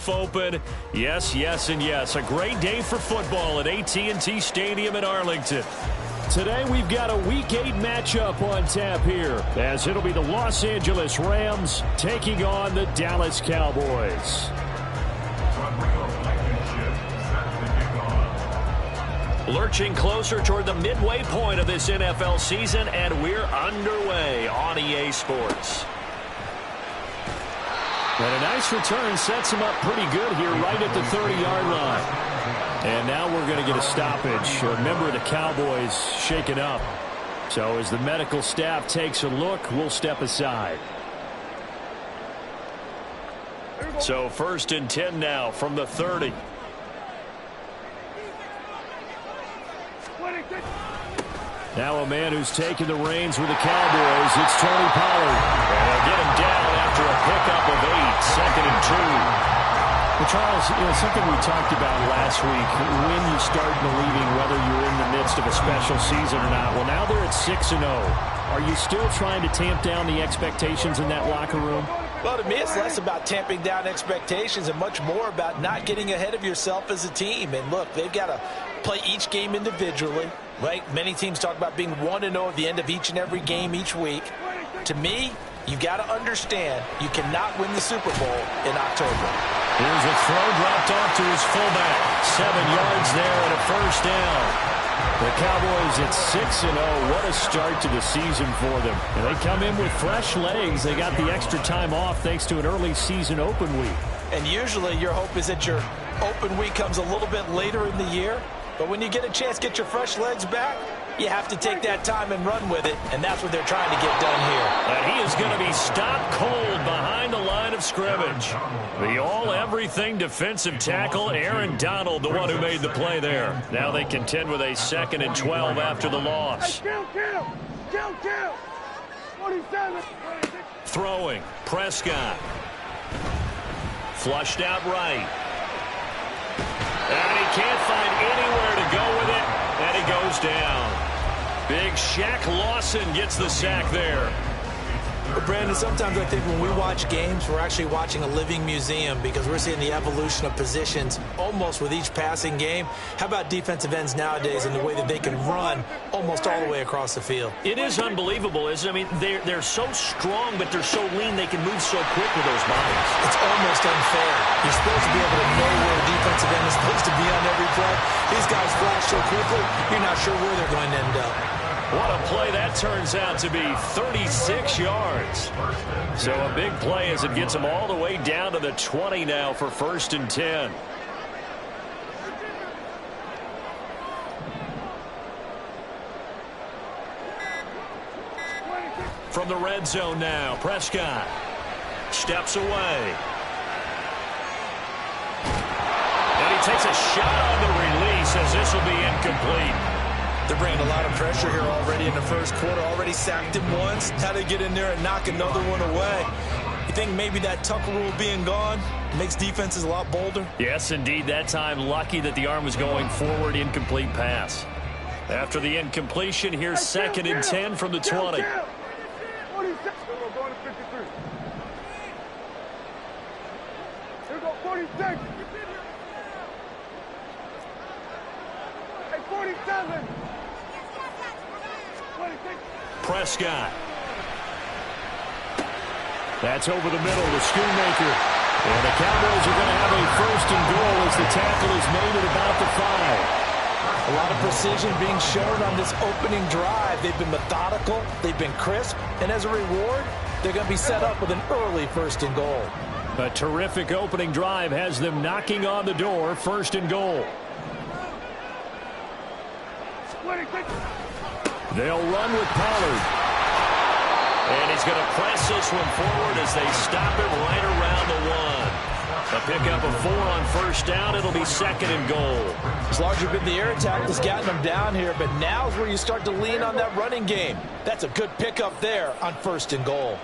roof open. Yes, yes, and yes. A great day for football at AT&T Stadium in Arlington. Today we've got a Week 8 matchup on tap here, as it'll be the Los Angeles Rams taking on the Dallas Cowboys. Lurching closer toward the midway point of this NFL season, and we're underway on EA Sports. And a nice return sets him up pretty good here right at the 30-yard line. And now we're going to get a stoppage. A member of the Cowboys shaken up. So as the medical staff takes a look, we'll step aside. So 1st and 10 now from the 30. Now a man who's taken the reins with the Cowboys. It's Tony Pollard. And they'll get him down after a pickup of 8. 2nd and 2. Well, Charles, something we talked about last week, when you start believing whether you're in the midst of a special season or not. Well, now they're at 6-0. Are you still trying to tamp down the expectations in that locker room? Well, to me, it's less about tamping down expectations and much more about not getting ahead of yourself as a team. And look, they've got to play each game individually, right? Many teams talk about being 1-0 at the end of each and every game each week. To me, you've got to understand you cannot win the Super Bowl in October. Here's a throw dropped off to his fullback. 7 yards there and a 1st down. The Cowboys at 6-0. What a start to the season for them. And they come in with fresh legs. They got the extra time off thanks to an early season open week. And usually your hope is that your open week comes a little bit later in the year. But when you get a chance to get your fresh legs back, you have to take that time and run with it, and that's what they're trying to get done here. And he is going to be stopped cold behind the line of scrimmage. The all-everything defensive tackle, Aaron Donald, the one who made the play there. Now they contend with a 2nd and 12 after the loss. Throwing, Prescott. Flushed out right. And he can't find anywhere to go with it, and he goes down. Big Shaq Lawson gets the sack there. But Brandon, sometimes I think when we watch games, we're actually watching a living museum because we're seeing the evolution of positions almost with each passing game. How about defensive ends nowadays and the way that they can run almost all the way across the field? It is unbelievable, isn't it? I mean, they're so strong, but they're so lean, they can move so quick with those bodies. It's almost unfair. You're supposed to be able to know where a defensive end is supposed to be on every play. These guys flash so quickly, you're not sure where they're going to end up. What a play that turns out to be, 36 yards. So a big play as it gets them all the way down to the 20 now for 1st and 10. From the red zone now, Prescott steps away. And he takes a shot on the release as this will be incomplete. They're bringing a lot of pressure here already in the first quarter. Already sacked him once. How they get in there and knock another one away. You think maybe that Tucker rule being gone makes defenses a lot bolder? Yes, indeed. That time lucky that the arm was going forward. Incomplete pass. After the incompletion, here's 2nd and 10 from the 20. Prescott. That's over the middle to Schoonmaker. And the Cowboys are going to have a 1st and goal as the tackle is made at about the 5. A lot of precision being shown on this opening drive. They've been methodical. They've been crisp. And as a reward, they're going to be set up with an early 1st and goal. A terrific opening drive has them knocking on the door. 1st and goal. They'll run with Pollard. And he's going to press this one forward as they stop it right around the 1. A pickup of 4 on 1st down. It'll be 2nd and goal. It's largely been the air attack that's gotten them down here, but now's where you start to lean on that running game. That's a good pickup there on 1st and goal.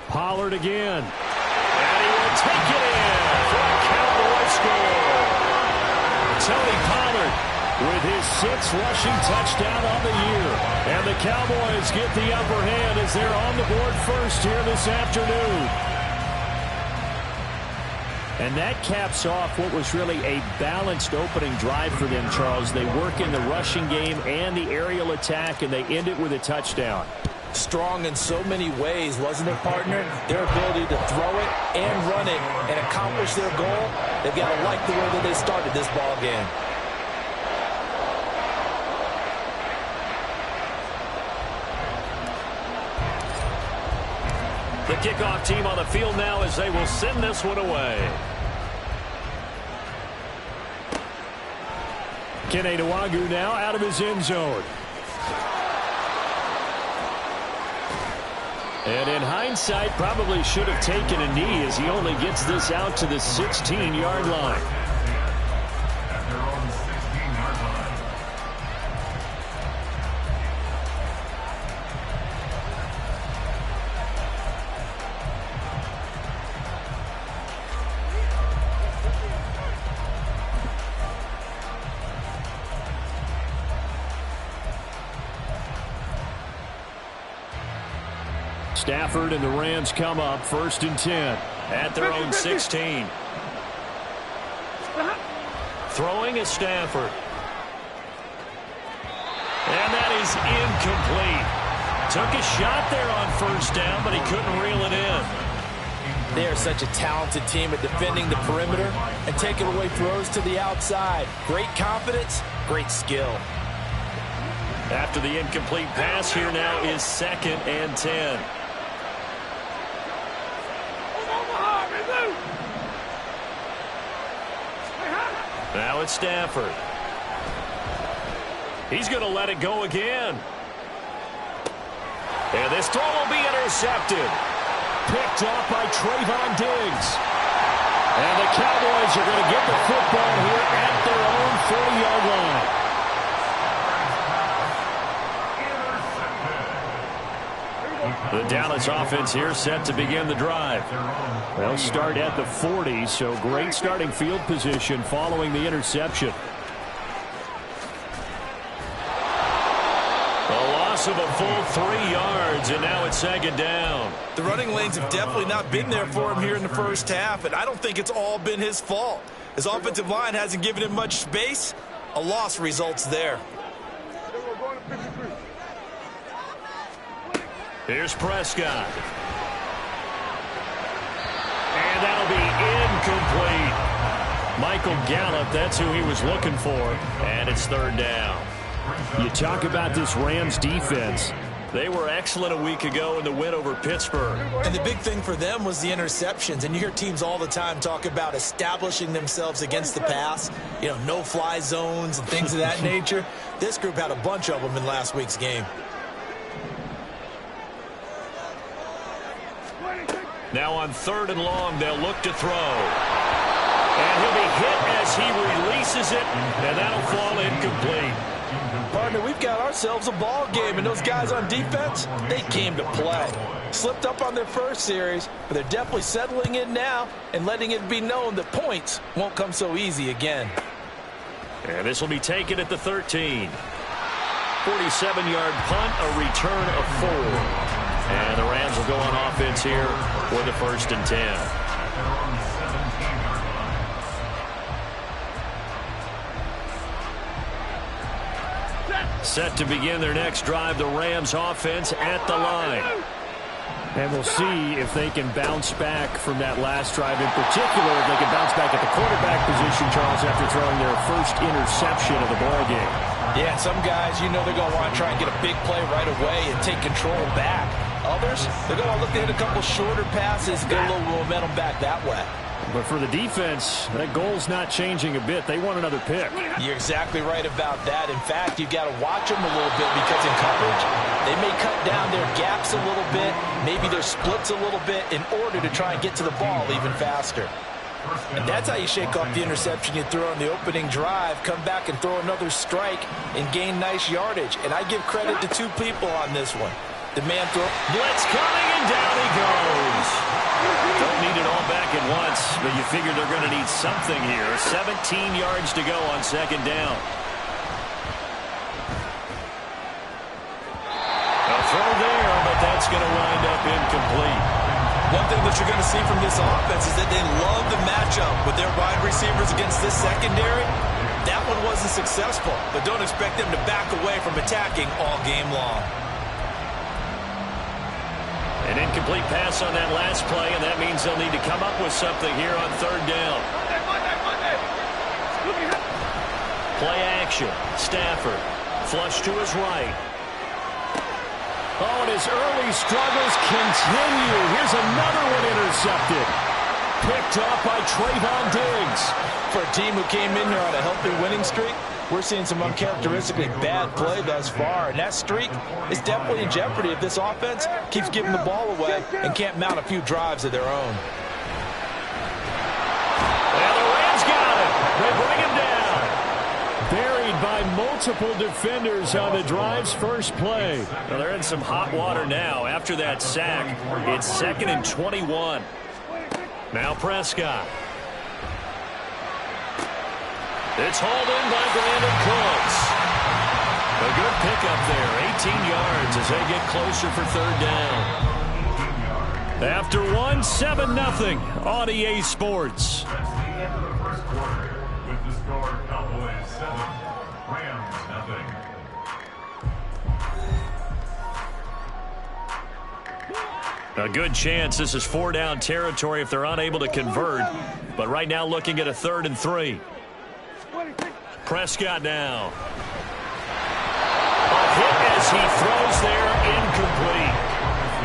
Pollard again. And he will take it in for a Cowboy score. Tony Pollard with his 6th rushing touchdown on the year. And the Cowboys get the upper hand as they're on the board first here this afternoon. And that caps off what was really a balanced opening drive for them, Charles. They work in the rushing game and the aerial attack, and they end it with a touchdown. Strong in so many ways, wasn't it, partner? Their ability to throw it and run it and accomplish their goal, they've got to like the way that they started this ball game. The kickoff team on the field now as they will send this one away. Kene Nwangwu now out of his end zone. And in hindsight, probably should have taken a knee as he only gets this out to the 16-yard line. Stafford and the Rams come up 1st and 10 at their own 16. Throwing is Stafford. And that is incomplete. Took a shot there on 1st down, but he couldn't reel it in. They are such a talented team at defending the perimeter and taking away throws to the outside. Great confidence, great skill. After the incomplete pass, here now is 2nd and 10. Now it's Stafford. He's going to let it go again. And this throw will be intercepted. Picked off by Trayvon Diggs. And the Cowboys are going to get the football here at their own 40-yard line. The Dallas offense here set to begin the drive. They'll start at the 40, so great starting field position following the interception. A loss of a full 3 yards, and now it's 2nd down. The running lanes have definitely not been there for him here in the first half, and I don't think it's all been his fault. His offensive line hasn't given him much space. A loss results there. Here's Prescott. And that'll be incomplete. Michael Gallup, that's who he was looking for. And it's 3rd down. You talk about this Rams defense. They were excellent a week ago in the win over Pittsburgh. And the big thing for them was the interceptions. And you hear teams all the time talk about establishing themselves against the pass. You know, no-fly zones and things of that nature. This group had a bunch of them in last week's game. Now on 3rd and long, they'll look to throw. And he'll be hit as he releases it, and that'll fall incomplete. Partner, we've got ourselves a ball game, and those guys on defense, they came to play. Slipped up on their first series, but they're definitely settling in now and letting it be known that points won't come so easy again. And this will be taken at the 13. 47-yard punt, a return of 4. And the Rams will go on offense here for the 1st and 10. Set to begin their next drive, the Rams offense at the line. And we'll see if they can bounce back from that last drive. In particular, if they can bounce back at the quarterback position, Charles, after throwing their first interception of the ballgame. Yeah, some guys, you know they're going to want to try and get a big play right away and take control back. Others, they're going to look to hit a couple shorter passes, get a little momentum back that way. But for the defense, that goal's not changing a bit. They want another pick. You're exactly right about that. In fact, you've got to watch them a little bit because in coverage, they may cut down their gaps a little bit, maybe their splits a little bit in order to try and get to the ball even faster. And that's how you shake off the interception you throw on the opening drive, come back and throw another strike and gain nice yardage. And I give credit to 2 people on this one. The man throw. Blitz coming, and down he goes. Don't need it all back at once, but you figure they're going to need something here. 17 yards to go on 2nd down. it's going to wind up incomplete. One thing that you're going to see from this offense is that they love the matchup with their wide receivers against this secondary. That one wasn't successful, but don't expect them to back away from attacking all game long. An incomplete pass on that last play, and that means they'll need to come up with something here on third down. Play action. Stafford. Flush to his right. Oh, and his early struggles continue. Here's another one intercepted. Picked up by Trayvon Diggs. For a team who came in here on a healthy winning streak, we're seeing some uncharacteristically bad play thus far. And that streak is definitely in jeopardy if this offense keeps giving the ball away and can't mount a few drives of their own. And the Rams got it. They bring him down. Buried by multiple defenders on the drive's first play. Well, they're in some hot water now. After that sack, it's 2nd and 21. Now Prescott. It's hauled in by Brandon Cooks. A good pickup there. 18 yards as they get closer for third down. After one, 7-0 on EA Sports. A good chance this is 4-down territory if they're unable to convert. But right now looking at a 3rd and 3. Prescott now. A hit as he throws there, incomplete.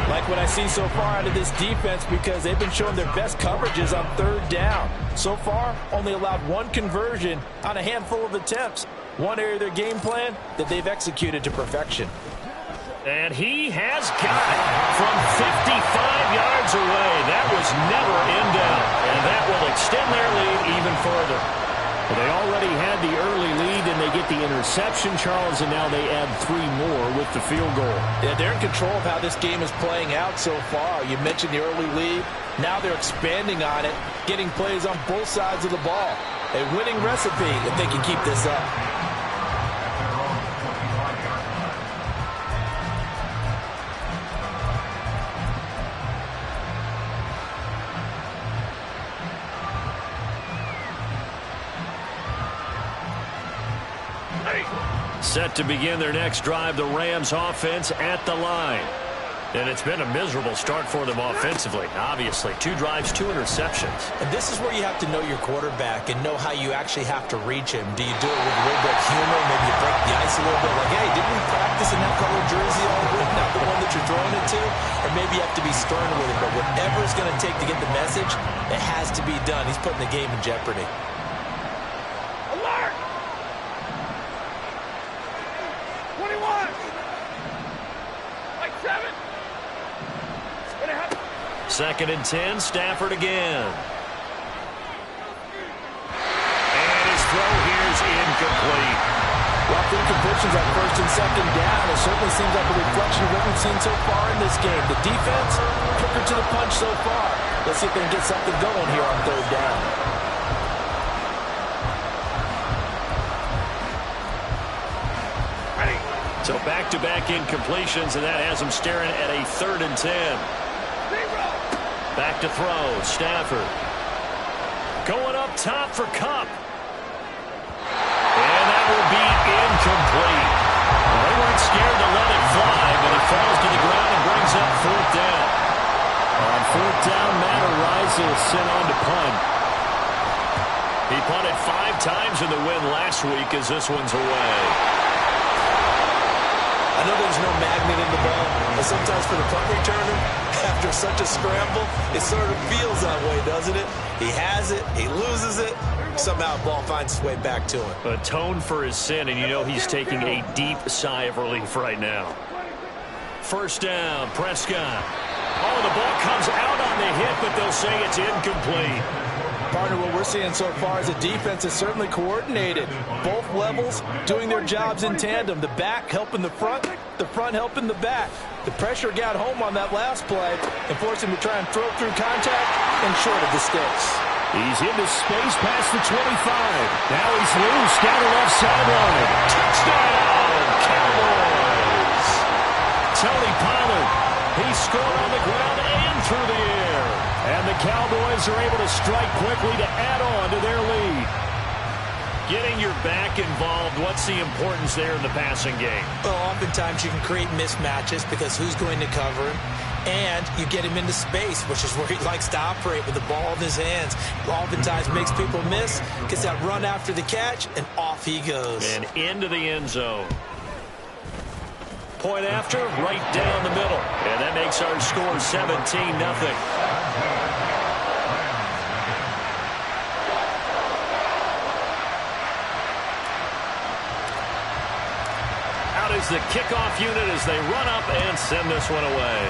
Like what I see so far out of this defense, because they've been showing their best coverages on third down. So far, only allowed one conversion on a handful of attempts. One area of their game plan that they've executed to perfection. And he has got it from 55 yards away. That was never in doubt. And that will extend their lead even further. Well, they already had the early lead, and they get the interception, Charles, and now they add 3 more with the field goal. Yeah, they're in control of how this game is playing out so far. You mentioned the early lead. Now they're expanding on it, getting plays on both sides of the ball. A winning recipe if they can keep this up. Set to begin their next drive, the Rams offense at the line. And it's been a miserable start for them offensively, obviously. 2 drives, 2 interceptions. And this is where you have to know your quarterback and know how you actually have to reach him. Do you do it with a little bit of humor? Maybe you break the ice a little bit. Like, hey, didn't we practice in that color jersey all week? Not the one that you're throwing it to? Or maybe you have to be stern with it. But whatever it's going to take to get the message, it has to be done. He's putting the game in jeopardy. Alert! 21! Like 7! 2nd and 10, Stafford again. And his throw here is incomplete. Well, incompletions on 1st and 2nd down. It certainly seems like a reflection of what we've seen so far in this game. The defense, quicker to the punch so far. Let's see if they can get something going here on 3rd down. So back-to-back incompletions, and that has them staring at a 3rd and 10. Back to throw, Stafford. Going up top for Kupp. And that will be incomplete. Well, they weren't scared to let it fly, but it falls to the ground and brings up 4th down. On 4th down, Matt Araiza is sent on to punt. He punted 5 times in the win last week as this one's away. I know there's no magnet in the ball, but sometimes for the punt returner, after such a scramble, it sort of feels that way, doesn't it? He has it, he loses it, somehow the ball finds its way back to him. Atoned for his sin, and you know he's taking a deep sigh of relief right now. 1st down, Prescott. Oh, the ball comes out on the hit, but they'll say it's incomplete. Partner, what we're seeing so far is a defense is certainly coordinated. Both levels doing their jobs in tandem. The back helping the front helping the back. The pressure got home on that last play and forced him to try and throw through contact and short of the sticks. He's into space past the 25. Now he's loose down the left sideline. Touchdown, Cowboys! Tony Pollard, he score on the ground and through the air. And the Cowboys are able to strike quickly to add on to their lead. Getting your back involved, what's the importance there in the passing game? Well, oftentimes you can create mismatches because who's going to cover him? And you get him into space, which is where he likes to operate with the ball in his hands. Oftentimes makes people miss, gets that run after the catch, and off he goes. And into the end zone. Point after, right down the middle. And that makes our score 17-0. Out is the kickoff unit as they run up and send this one away.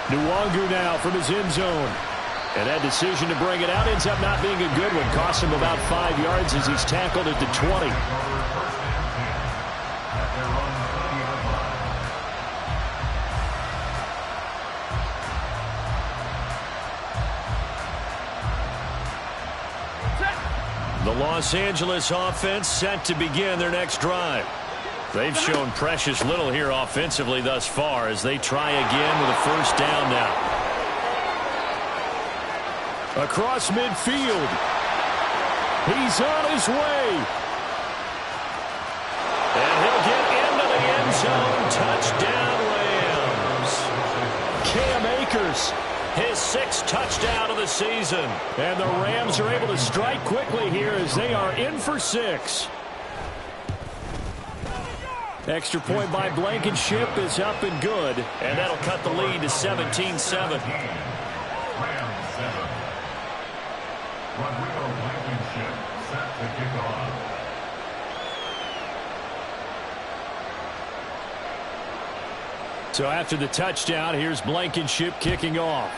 Nwangu now from his end zone. And that decision to bring it out ends up not being a good one. Costs him about 5 yards as he's tackled at the 20. The Los Angeles offense set to begin their next drive. They've shown precious little here offensively thus far as they try again with a first down now. Across midfield. He's on his way. And he'll get into the end zone. Touchdown, Rams. Cam Akers, his 6th touchdown of the season. And the Rams are able to strike quickly here as they are in for 6. Extra point by Blankenship is up and good. And that'll cut the lead to 17-7. So after the touchdown, here's Blankenship kicking off.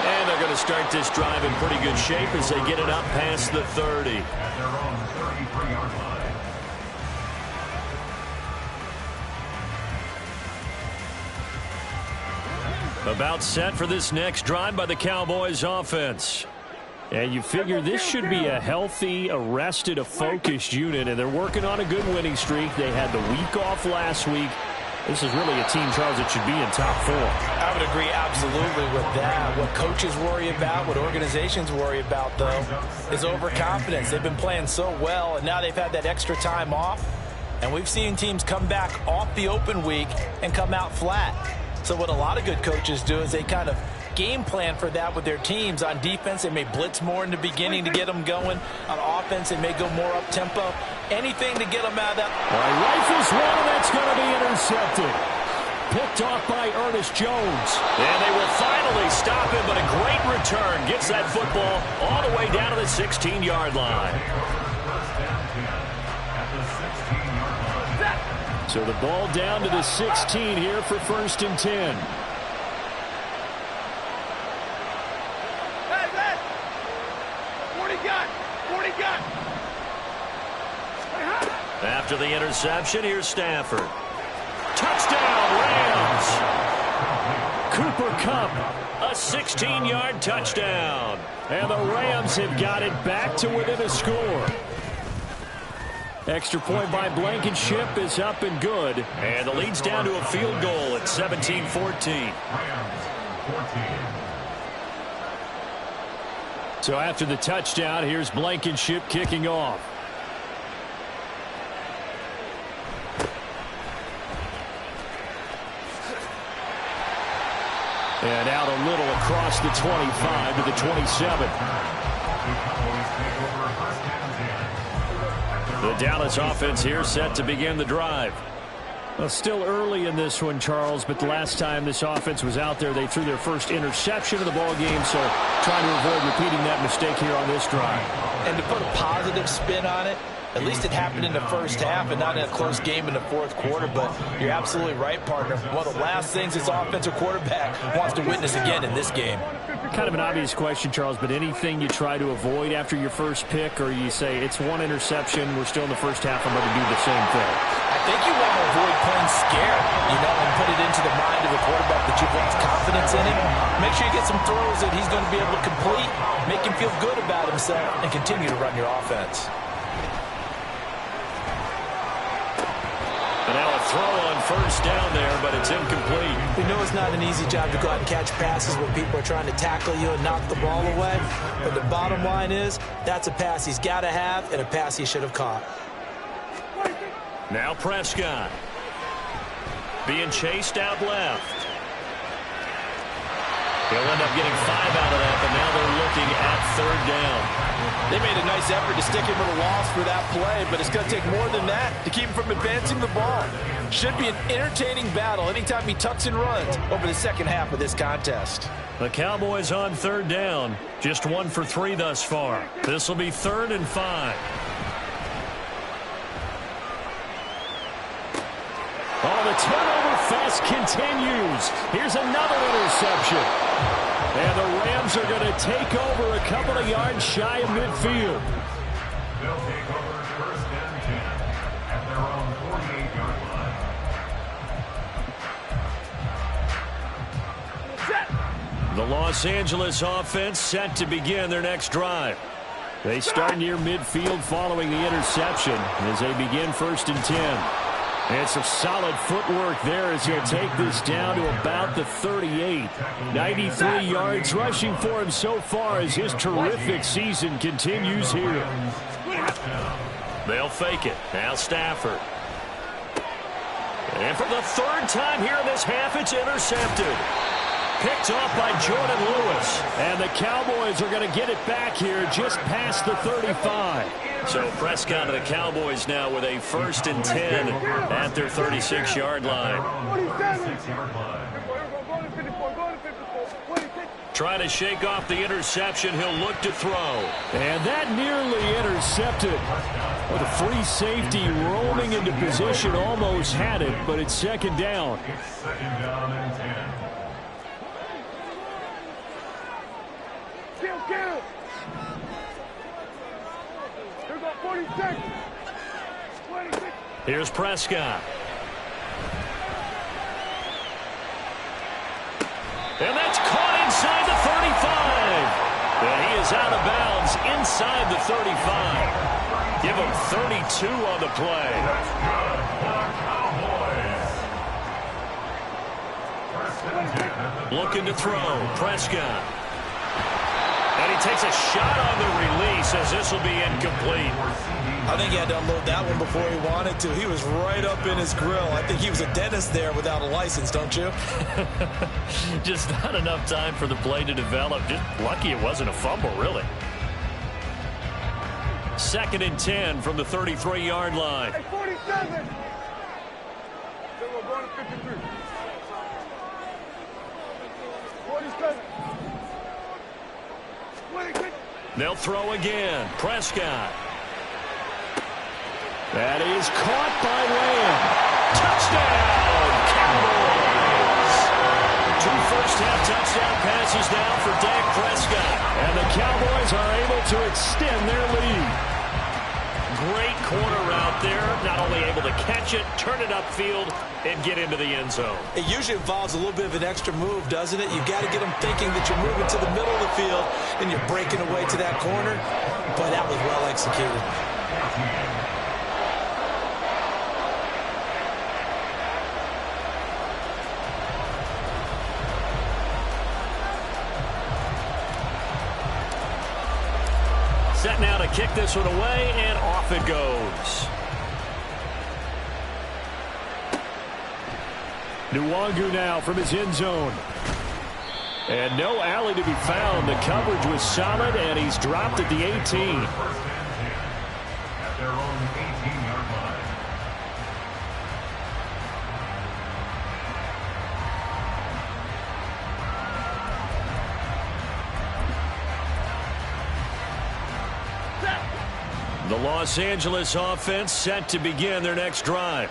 And they're going to start this drive in pretty good shape as they get it up past the 30. At their own 33-yard line. About set for this next drive by the Cowboys offense. And you figure this should be a healthy, a focused unit, and they're working on a good winning streak. They had the week off last week. This is really a team, Charles, that should be in top 4. I would agree absolutely with that. What coaches worry about, what organizations worry about, though, is overconfidence. They've been playing so well, and now they've had that extra time off. And we've seen teams come back off the open week and come out flat. So what a lot of good coaches do is they kind of game plan for that with their teams. On defense, they may blitz more in the beginning to get them going. On offense, they may go more up-tempo. Anything to get them out of that. Rifles one, and that's going to be intercepted. Picked off by Ernest Jones. And they will finally stop him, but a great return. Gets that football all the way down to the 16-yard line. So the ball down to the 16 here for 1st and 10. After the interception, here's Stafford. Touchdown, Rams! Cooper Kupp, a 16-yard touchdown. And the Rams have got it back to within a score. Extra point by Blankenship is up and good. And the lead's down to a field goal at 17-14. So after the touchdown, here's Blankenship kicking off. And out a little across the 25 to the 27. The Dallas offense here set to begin the drive. Well, still early in this one, Charles, but the last time this offense was out there, they threw their first interception of the ball game, so trying to avoid repeating that mistake here on this drive. And to put a positive spin on it, at least it happened in the first half and not in a close game in the 4th quarter, but you're absolutely right, partner. One of the last things this offensive quarterback wants to witness again in this game. Kind of an obvious question, Charles, but anything you try to avoid after your first pick, or you say it's one interception, we're still in the first half, I'm going to do the same thing? I think you want to avoid playing scared, and put it into the mind of the quarterback that you've lost confidence in him. Make sure you get some throws that he's going to be able to complete. make him feel good about himself, and continue to run your offense. And now a throw on first down there, but it's incomplete. We know it's not an easy job to go out and catch passes when people are trying to tackle you and knock the ball away. But the bottom line is, that's a pass he's got to have and a pass he should have caught. Now Prescott. Being chased out left. He'll end up getting 5 out of that, but now they're looking at third down. They made a nice effort to stick him with a loss for that play, but it's going to take more than that to keep him from advancing the ball. Should be an entertaining battle anytime he tucks and runs over the second half of this contest. The Cowboys on third down. Just 1 for 3 thus far. This will be 3rd and 5. Oh, the turnover fest continues. Here's another interception. And the Rams are going to take over a couple of yards shy of midfield. They'll take over first and 10 at their own 48-yard line. The Los Angeles offense set to begin their next drive. They start near midfield following the interception as they begin 1st and 10. And some solid footwork there as he'll take this down to about the 38. 93 yards rushing for him so far as his terrific season continues here. They'll fake it. Now Stafford. And for the 3rd time here in this half, it's intercepted. Picked off by Jordan Lewis. And the Cowboys are going to get it back here just past the 35. So Prescott of the Cowboys now with a 1st and 10 at their 36-yard line. Trying to shake off the interception. He'll look to throw. And that nearly intercepted. With a free safety roaming into position, almost had it, but it's 2nd down. It's 2nd down and 10. Kill. Here go 46. 26. Here's Prescott. And that's caught inside the 35. And he is out of bounds inside the 35. Give him 32 on the play. That's good for Cowboys. 1st and 10. Looking to throw. Prescott. And he takes a shot on the release as this will be incomplete. I think he had to unload that one before he wanted to. He was right up in his grill. I think he was a dentist there without a license, don't you? Just not enough time for the play to develop. Just lucky it wasn't a fumble, really. 2nd and 10 from the 33-yard line. Hey, 47. Then we're going to 53. 47. 26. They'll throw again. Prescott. That is caught by Lamb. Touchdown, Cowboys. 2 first-half touchdown passes now for Dak Prescott. And the Cowboys are able to extend their lead. Great corner route there. Not only able to catch it, turn it upfield, and get into the end zone. It usually involves a little bit of an extra move, doesn't it? You've got to get them thinking that you're moving to the middle of the field and you're breaking away to that corner. But that was well executed. Set now to kick this one away, and off it goes. Nwangu now from his end zone. And no alley to be found. The coverage was solid, and he's dropped at the 18. 1st and 10 at their own 18-yard line. The Los Angeles offense set to begin their next drive.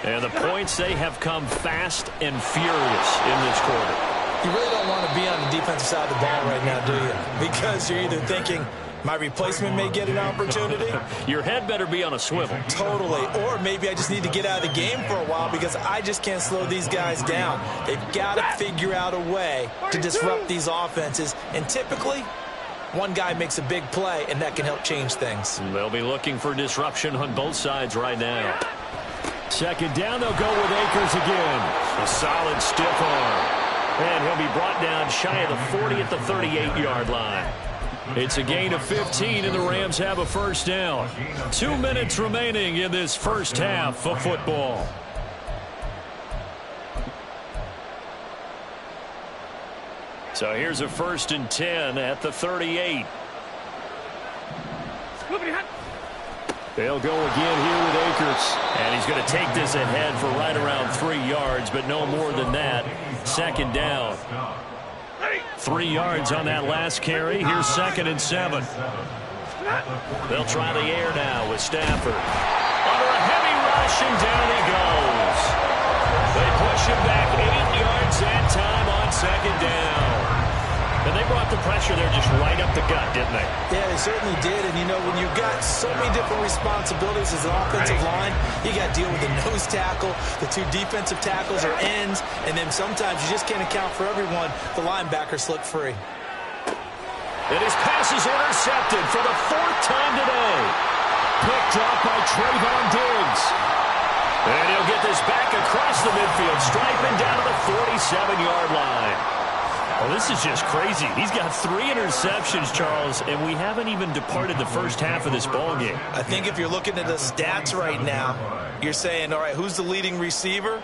And the points, they have come fast and furious in this quarter. You really don't want to be on the defensive side of the ball right now, do you? Because you're either thinking, my replacement may get an opportunity. Your head better be on a swivel. Totally. Or maybe I just need to get out of the game for a while because I just can't slow these guys down. They've got to figure out a way to disrupt these offenses. And typically, one guy makes a big play, and that can help change things. They'll be looking for disruption on both sides right now. Second down, they'll go with Akers again. A solid stiff arm. And he'll be brought down shy of the 40 at the 38-yard line. It's a gain of 15, and the Rams have a first down. 2 minutes remaining in this first half of football. So here's a 1st and 10 at the 38. They'll go again here with Akers. And he's going to take this ahead for right around 3 yards, but no more than that. Second down. 3 yards on that last carry. Here's 2nd and 7. They'll try the air now with Stafford. Under a heavy rush, and down he goes. They push him back 8 yards that time on 2nd down. And they brought the pressure there just right up the gut, didn't they? Yeah, they certainly did. And, you know, when you've got so many different responsibilities as an offensive line, you got to deal with the nose tackle, the 2 defensive tackles or ends, and then sometimes you just can't account for everyone. The linebackers slip free. And his pass is intercepted for the 4th time today. Picked off by Trayvon Diggs. And he'll get this back across the midfield, striping down to the 47-yard line. Well, this is just crazy. He's got 3 interceptions, Charles, and we haven't even departed the first half of this ballgame. I think if you're looking at the stats right now, you're saying, all right, who's the leading receiver?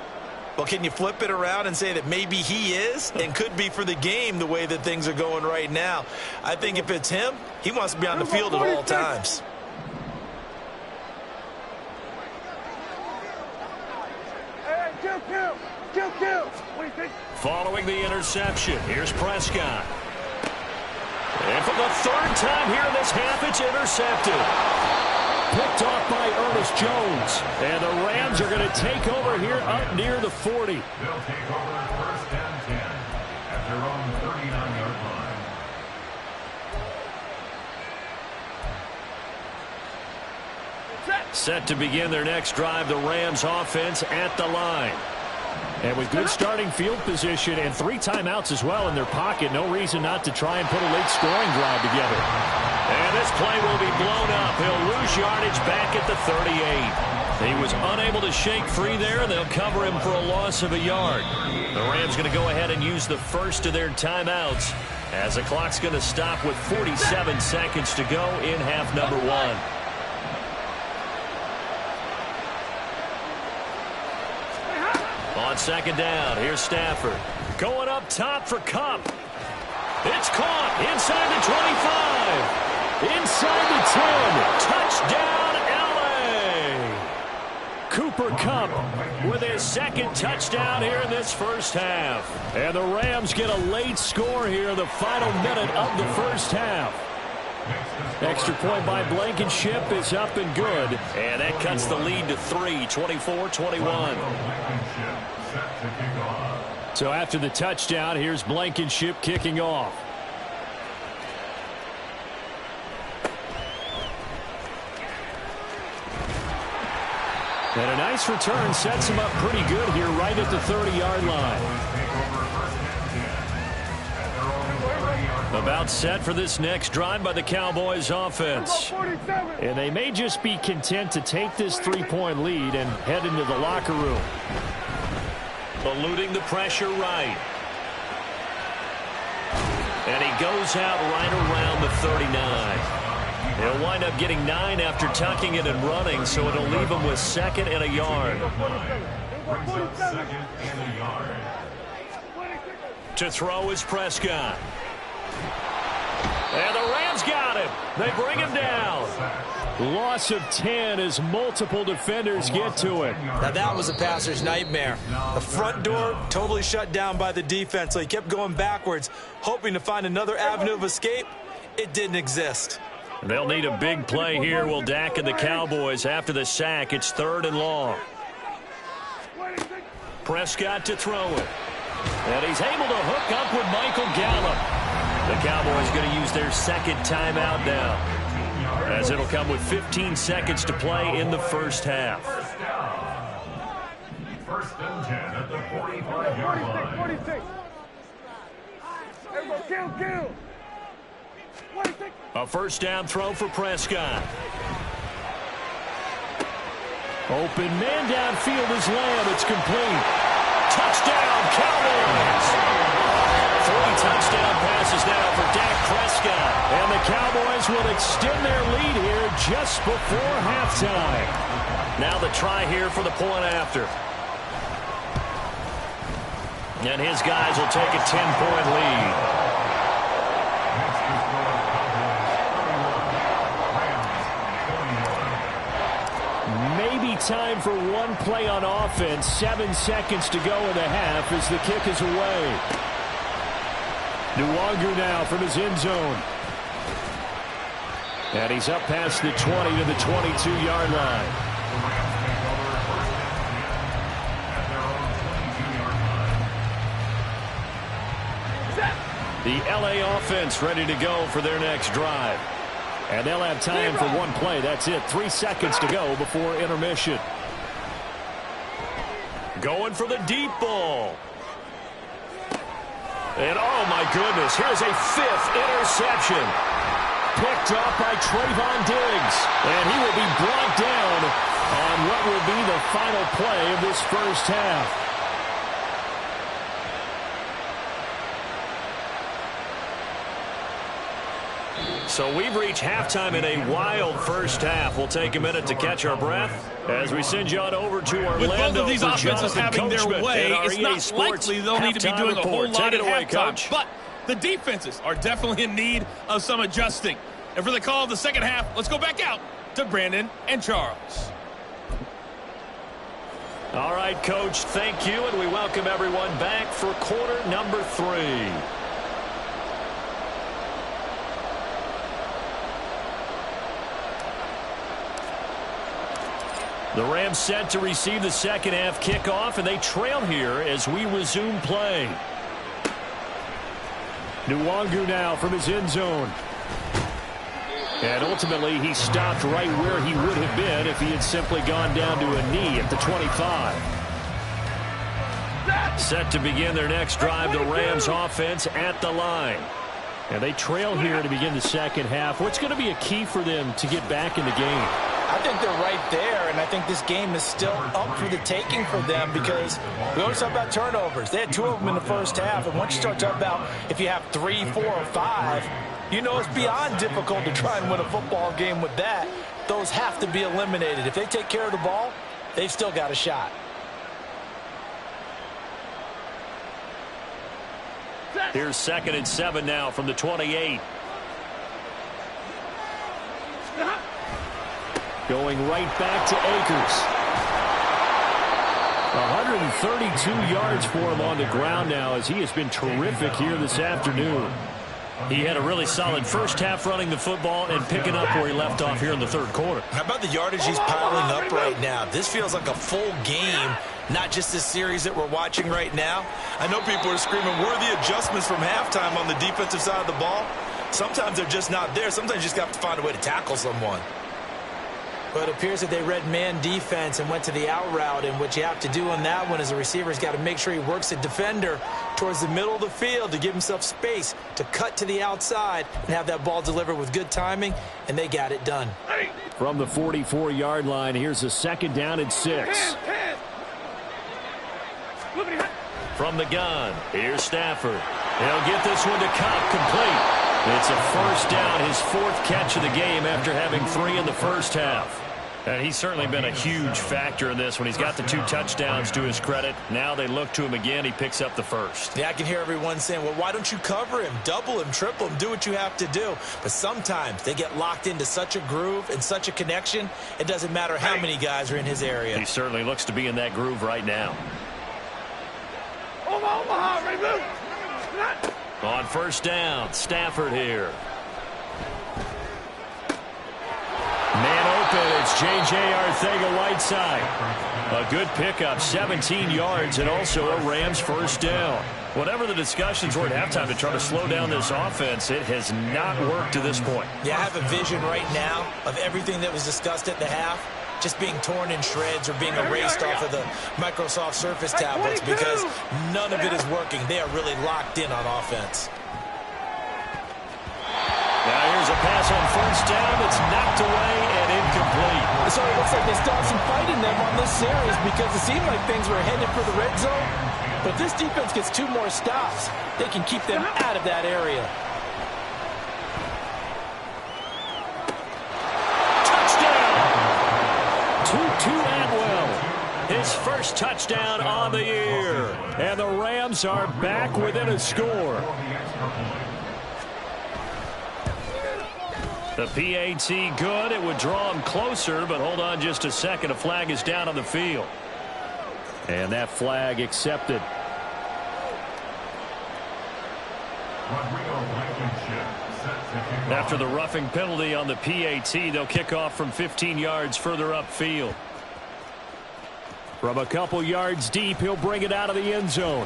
Well, can you flip it around and say that maybe he is and could be for the game the way that things are going right now? I think if it's him, he wants to be on the field at all times. Hey, kill. What do you think? Following the interception, here's Prescott. And for the 3rd time here in this half, it's intercepted. Picked off by Ernest Jones. And the Rams are going to take over here up near the 40. They'll take over 1st and 10 at their own 39-yard line. Set to begin their next drive, the Rams offense at the line. And with good starting field position and 3 timeouts as well in their pocket, no reason not to try and put a late scoring drive together. And this play will be blown up. He'll lose yardage back at the 38. He was unable to shake free there. They'll cover him for a loss of a yard. The Rams going to go ahead and use the first of their timeouts as the clock's going to stop with 47 seconds to go in half number 1. On 2nd down, here's Stafford. Going up top for Kupp. It's caught inside the 25. Inside the 10. Touchdown, L.A. Cooper Kupp with his 2nd touchdown here in this first half. And the Rams get a late score here in the final minute of the first half. Extra point by Blankenship is up and good. And that cuts the lead to 3, 24-21. So after the touchdown, here's Blankenship kicking off. And a nice return sets him up pretty good here right at the 30-yard line. About set for this next drive by the Cowboys offense. And they may just be content to take this 3-point lead and head into the locker room. Eluding the pressure right. And he goes out right around the 39. He'll wind up getting 9 after tucking it and running, so it'll leave him with 2nd and a yard. To throw is Prescott. And the Rams got him. They bring him down. Loss of 10 as multiple defenders get to it. Now that was a passer's nightmare. The front door totally shut down by the defense, so he kept going backwards, hoping to find another avenue of escape. It didn't exist. They'll need a big play here, will Dak and the Cowboys after the sack. It's 3rd and long. Prescott to throw it. And he's able to hook up with Michael Gallup. The Cowboys going to use their 2nd timeout now, as it'll come with 15 seconds to play in the first half. 1st and 10 at the 45-yard line. 46. Everybody kill. 46. A first down throw for Prescott. Open man downfield is Lamb. It's complete. Touchdown, Cowboys. 3 touchdown passes now for Dak Prescott. And the Cowboys will extend their lead here just before halftime. Now the try here for the point after. And his guys will take a 10-point lead. Maybe time for one play on offense. 7 seconds to go in the half as the kick is away. Nwangu now from his end zone. And he's up past the 20 to the 22-yard line. The LA offense ready to go for their next drive. And they'll have time for one play. That's it. 3 seconds to go before intermission. Going for the deep ball. And oh my goodness, here's a 5th interception. Picked up by Trayvon Diggs. And he will be brought down on what will be the final play of this first half. So we've reached halftime in a wild first half. We'll take a minute to catch our breath as we send you on over to Orlando. With both of these offenses having their way, it's EA not Sports likely they'll need to be doing a whole lot at halftime. Coach. But the defenses are definitely in need of some adjusting. And for the call of the second half, let's go back out to Brandon and Charles. All right, Coach, thank you, and we welcome everyone back for quarter number 3. The Rams set to receive the second half kickoff, and they trail here as we resume play. Nwangu now from his end zone. And ultimately, he stopped right where he would have been if he had simply gone down to a knee at the 25. Set to begin their next drive, the Rams offense at the line. And they trail here to begin the second half. What's going to be a key for them to get back in the game? I think they're right there, and I think this game is still up for the taking for them because we always talk about turnovers. They had 2 of them in the first half, and once you start talking about if you have 3, 4, or 5, you know it's beyond difficult to try and win a football game with that. Those have to be eliminated. If they take care of the ball, they've still got a shot. Here's 2nd and 7 now from the 28. Going right back to Akers. 132 yards for him on the ground now as he has been terrific here this afternoon. He had a really solid first half running the football and picking up where he left off here in the third quarter. How about the yardage he's piling up right now? This feels like a full game, not just this series that we're watching right now. I know people are screaming, where are the adjustments from halftime on the defensive side of the ball? Sometimes they're just not there. Sometimes you just have to find a way to tackle someone. But it appears that they read man defense and went to the out route. And what you have to do on that one is the receiver's got to make sure he works the defender towards the middle of the field to give himself space to cut to the outside and have that ball delivered with good timing, and they got it done. From the 44-yard line, here's a 2nd down and 6. From the gun, here's Stafford. He'll get this one to Cobb, complete. It's a first down, his 4th catch of the game after having 3 in the first half. And he's certainly been a huge factor in this when he's got the 2 touchdowns to his credit. Now they look to him again. He picks up the 1st. Yeah, I can hear everyone saying, well, why don't you cover him, double him, triple him, do what you have to do. But sometimes they get locked into such a groove and such a connection, it doesn't matter how many guys are in his area. He certainly looks to be in that groove right now. On first down, Stafford here. Man open, it's J.J. Arcega-Whiteside. A good pickup, 17 yards, and also a Rams first down. Whatever the discussions were at halftime to try to slow down this offense, it has not worked to this point. Yeah, I have a vision right now of everything that was discussed at the half just being torn in shreds or being erased off of the Microsoft Surface tablets because none of it is working. They are really locked in on offense. Now here's a pass on first down. It's knocked away and incomplete. So it looks like they still have some fight in them on this series because it seemed like things were headed for the red zone. But this defense gets 2 more stops. They can keep them out of that area. Tutu Atwell, his first touchdown on the year. And the Rams are back within a score. The PAT good. It would draw him closer, but hold on just a second. A flag is down on the field. And that flag accepted. After the roughing penalty on the PAT, they'll kick off from 15 yards further upfield. From a couple yards deep, he'll bring it out of the end zone.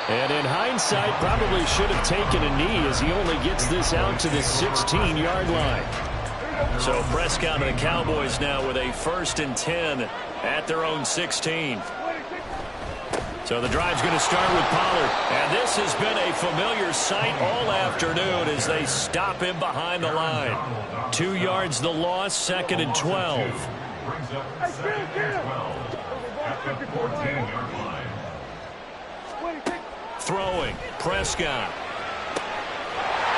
And in hindsight, probably should have taken a knee as he only gets this out to the 16-yard line. So Prescott and the Cowboys now with a 1st and 10 at their own 16. So the drive's going to start with Pollard. And this has been a familiar sight all afternoon as they stop him behind the line. 2 yards the loss, 2nd and 12. Throwing, Prescott.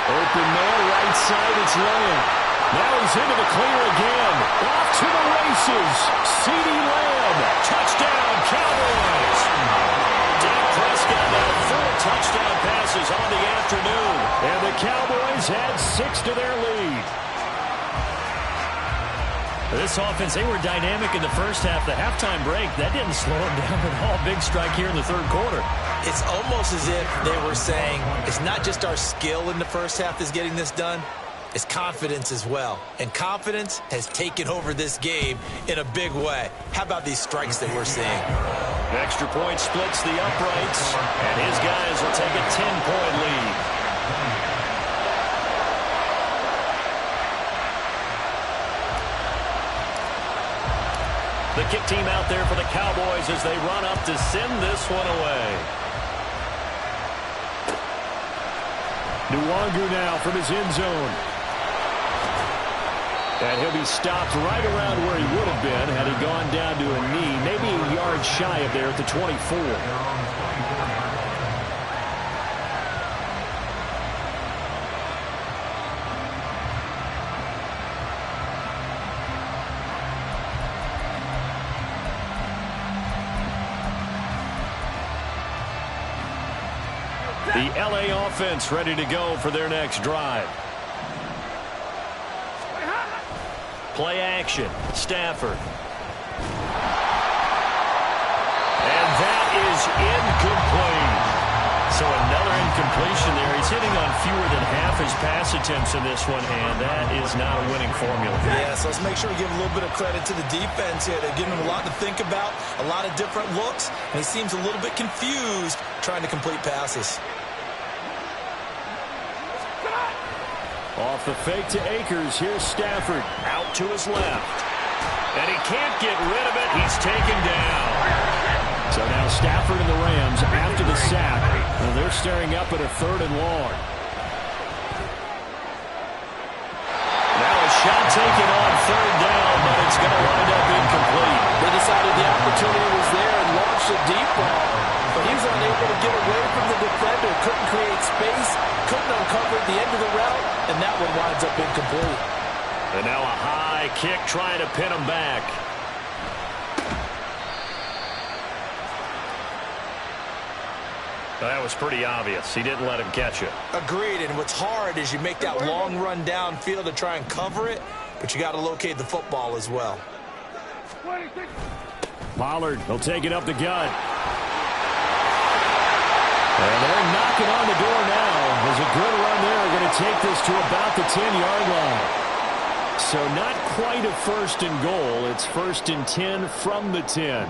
Open man, right side, it's Lamb. Now he's into the clear again. Off to the races. CeeDee Lamb. Touchdown, Cowboys. Dak Prescott now 4 touchdown passes on the afternoon. And the Cowboys add 6 to their lead. This offense, they were dynamic in the first half. The halftime break, that didn't slow them down at all. Big strike here in the 3rd quarter. It's almost as if they were saying, it's not just our skill in the first half that's getting this done, it's confidence as well. And confidence has taken over this game in a big way. How about these strikes that we're seeing? Extra point splits the uprights, and his guys will take a 10-point lead. The kick team out there for the Cowboys as they run up to send this one away. Nwangu now from his end zone. And he'll be stopped right around where he would have been had he gone down to a knee, maybe a yard shy of there at the 24. The LA offense ready to go for their next drive. Play action. Stafford. And that is incomplete. So another incompletion there. He's hitting on fewer than half his pass attempts in this one, and that is not a winning formula. Yeah, so let's make sure we give a little bit of credit to the defense here. They're giving him a lot to think about, a lot of different looks, and he seems a little bit confused trying to complete passes. Off the fake to Akers. Here's Stafford out to his left. And he can't get rid of it. He's taken down. So now Stafford and the Rams after the sack. And they're staring up at a 3rd and long. Now a shot taken on 3rd down, but it's going to wind up incomplete. They decided the opportunity was there and launched a deep ball. But he was unable to get away from the defender. Couldn't create space. Couldn't uncover the end of the route. And that one winds up incomplete. And now a high kick trying to pin him back. That was pretty obvious. He didn't let him catch it. Agreed. And what's hard is you make that long run downfield to try and cover it, but you got to locate the football as well. Pollard, he'll take it up the gut. And they're knocking on the door now. There's a good run there. Going to take this to about the 10-yard line. So not quite a 1st and goal. It's 1st and 10 from the 10.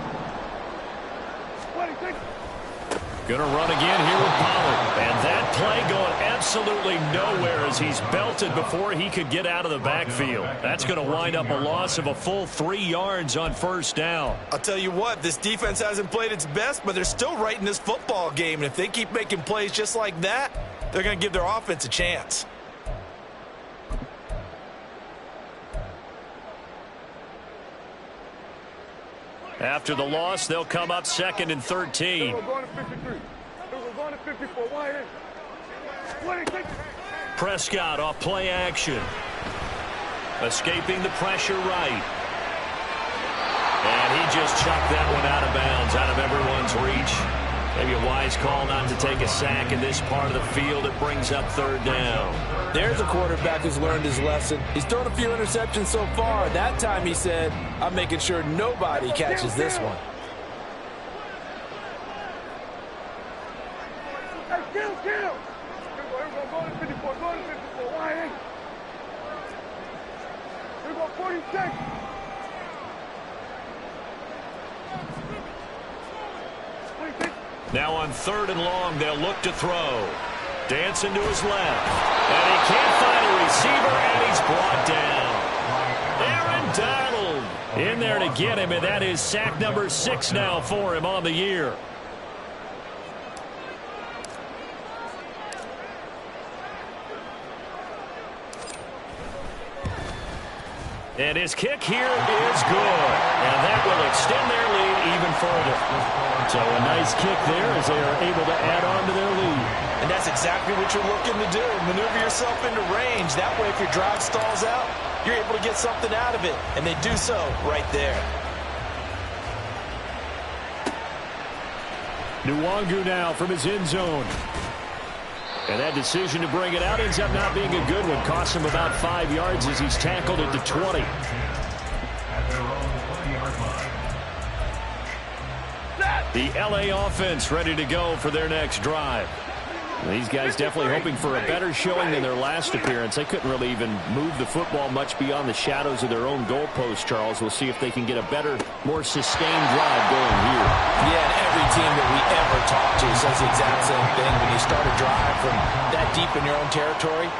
Going to run again here with Pollard. And that play going absolutely nowhere as he's belted before he could get out of the backfield. That's going to wind up a loss of a full 3 yards on 1st down. I'll tell you what, this defense hasn't played its best, but they're still right in this football game. And if they keep making plays just like that, they're going to give their offense a chance. After the loss, they'll come up 2nd and 13. We're going to 53. We're going to 54. Wide in. Prescott off play action. Escaping the pressure right. And he just chucked that one out of bounds, out of everyone's reach. Maybe a wise call not to take a sack in this part of the field. It brings up 3rd down. There's a quarterback who's learned his lesson. He's thrown a few interceptions so far. That time he said, I'm making sure nobody catches this one. Hey, kill. We're going to 54. Going to 54. Wide in. We're going 46. Now on 3rd and long, they'll look to throw. Dancing to his left. And he can't find a receiver, and he's brought down. Aaron Donald in there to get him, and that is sack number 6 now for him on the year. And his kick here is good. And that will extend their lead even further. So a nice kick there as they are able to add on to their lead. And that's exactly what you're looking to do. Maneuver yourself into range. That way, if your drive stalls out, you're able to get something out of it. And they do so right there. Nwangu now from his end zone. And that decision to bring it out ends up not being a good one. Costs him about 5 yards as he's tackled at the 20. The LA offense ready to go for their next drive. These guys definitely hoping for a better showing than their last appearance. They couldn't really even move the football much beyond the shadows of their own goalpost, Charles. We'll see if they can get a better, more sustained drive going here. Yeah, and every team that we ever talk to says the exact same thing. When you start a drive from that deep in your own territory,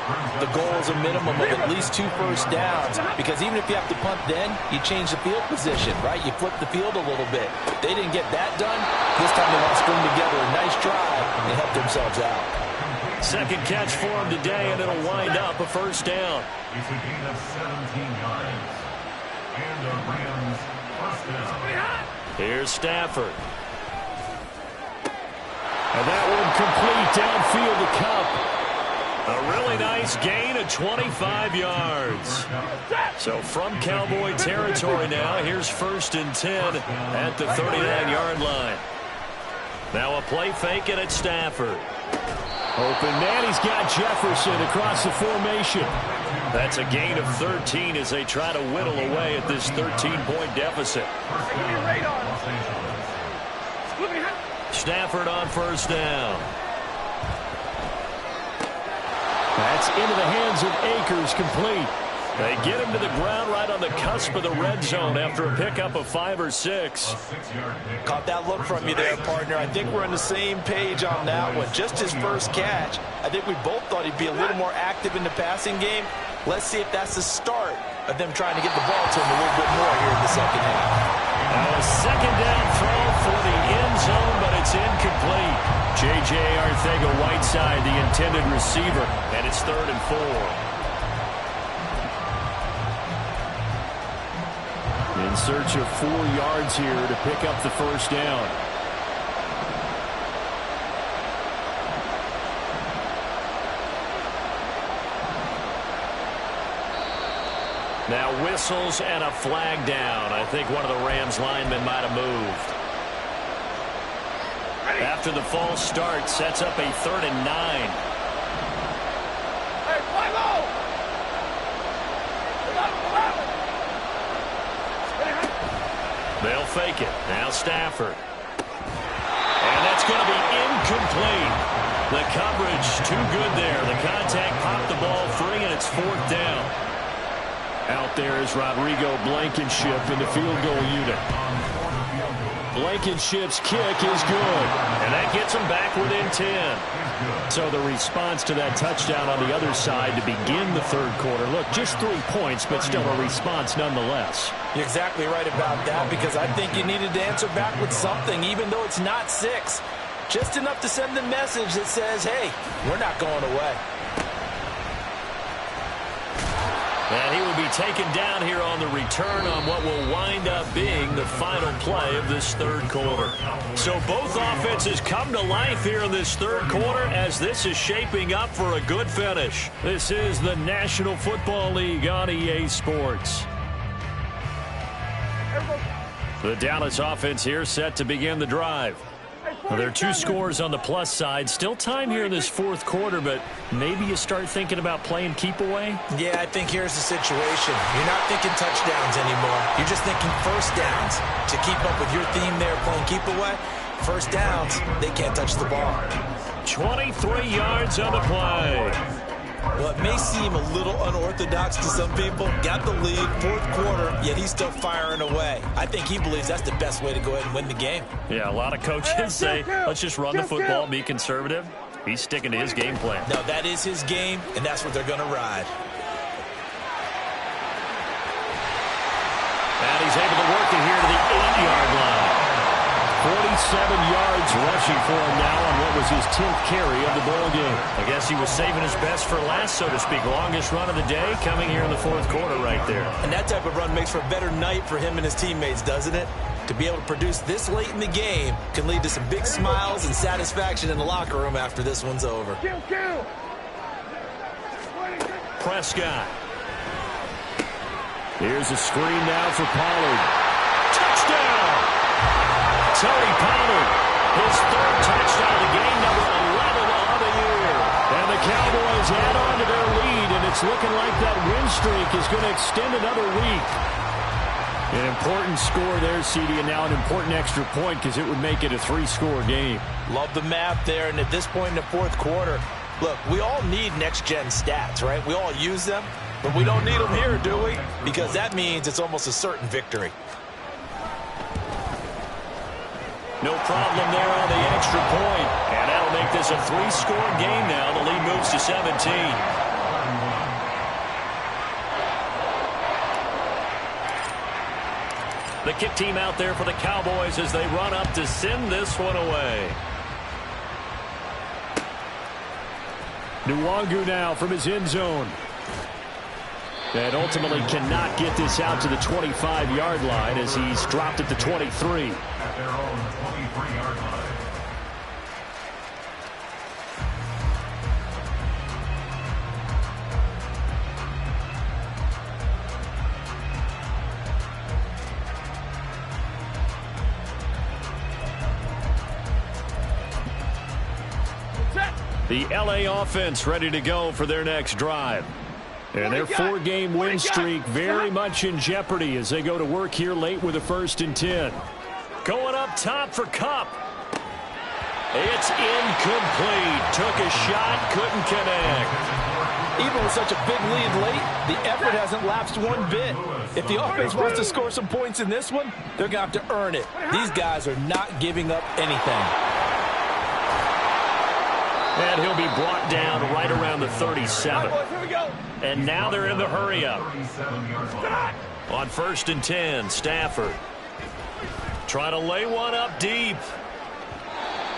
the goal is a minimum of at least 2 first downs. Because even if you have to punt then, you change the field position, right? You flip the field a little bit. They didn't get that done. This time they want to string together a nice drive and help themselves out. Second catch for him today, and it'll wind up a first down. It's a gain of 17 yards. And the Rams first down. Here's Stafford. And that one complete downfield to Kupp. A really nice gain of 25 yards. So from Cowboy territory now, here's 1st and 10 at the 39-yard line. Now a play fake it at Stafford. Open man, he's got Jefferson across the formation. That's a gain of 13 as they try to whittle away at this 13-point deficit. Stafford on first down. That's into the hands of Akers, complete. They get him to the ground right on the cusp of the red zone after a pickup of 5 or 6. Caught that look from you there, partner. I think we're on the same page on that one. Just his first catch. I think we both thought he'd be a little more active in the passing game. Let's see if that's the start of them trying to get the ball to him a little bit more here in the second half. Now a second down throw for the end zone, but it's incomplete. J.J. Arcega-Whiteside, the intended receiver, and it's 3rd and 4. In search of 4 yards here to pick up the first down. Now whistles and a flag down. I think one of the Rams linemen might have moved. After the false start, sets up a 3rd and 9. Hey, fly low! They'll fake it. Now Stafford. And that's going to be incomplete. The coverage too good there. The contact popped the ball free, and it's 4th down. Out there is Rodrigo Blankenship in the field goal unit. Blankenship's kick is good, and that gets them back within 10. So the response to that touchdown on the other side to begin the 3rd quarter. Look, just 3 points, but still a response nonetheless. You're exactly right about that, because I think you needed to answer back with something, even though it's not 6. Just enough to send the message that says, hey, we're not going away. And he will be taken down here on the return on what will wind up being the final play of this third quarter. So both offenses come to life here in this third quarter as this is shaping up for a good finish. This is the National Football League on EA Sports. The Dallas offense here set to begin the drive. Well, there are two scores on the plus side. Still time here in this fourth quarter, but maybe you start thinking about playing keep away? Yeah, I think here's the situation. You're not thinking touchdowns anymore. You're just thinking first downs. To keep up with your theme there, playing keep away, first downs, they can't touch the ball. 23 yards on the play. Well, it may seem a little unorthodox to some people. Got the lead, fourth quarter, yet he's still firing away. I think he believes that's the best way to go ahead and win the game. Yeah, a lot of coaches say, let's just run the football, be conservative. He's sticking to his game plan. No, that is his game, and that's what they're going to ride. And he's able to work it here to the 8-yard line. 47 yards rushing for him now on what was his 10th carry of the ball game. I guess he was saving his best for last, so to speak. Longest run of the day coming here in the fourth quarter right there. And that type of run makes for a better night for him and his teammates, doesn't it? To be able to produce this late in the game can lead to some big smiles and satisfaction in the locker room after this one's over. Prescott. Here's a screen now for Pollard. Touchdown! Tony Pollard, his third touchdown of the game, number 11 on the year. And the Cowboys add on to their lead, and it's looking like that win streak is going to extend another week. An important score there, CD, and now an important extra point because it would make it a 3-score game. Love the math there, and at this point in the fourth quarter, look, we all need next-gen stats, right? We all use them, but we don't need them here, do we? Because that means it's almost a certain victory. No problem there on the extra point. And that'll make this a 3-score game now. The lead moves to 17. The kick team out there for the Cowboys as they run up to send this one away. Nwangu now from his end zone. And ultimately cannot get this out to the 25-yard line as he's dropped at the 23. At their own 23-yard line. The LA offense ready to go for their next drive. And their 4-game win streak very much in jeopardy as they go to work here late with a 1st and 10. Going up top for Kupp. It's incomplete. Took a shot, couldn't connect. Even with such a big lead late, the effort hasn't lapsed one bit. If the offense wants to score some points in this one, they're going to have to earn it. These guys are not giving up anything. And he'll be brought down right around the 37. And now they're in the hurry-up. On 1st and 10, Stafford. Trying to lay one up deep.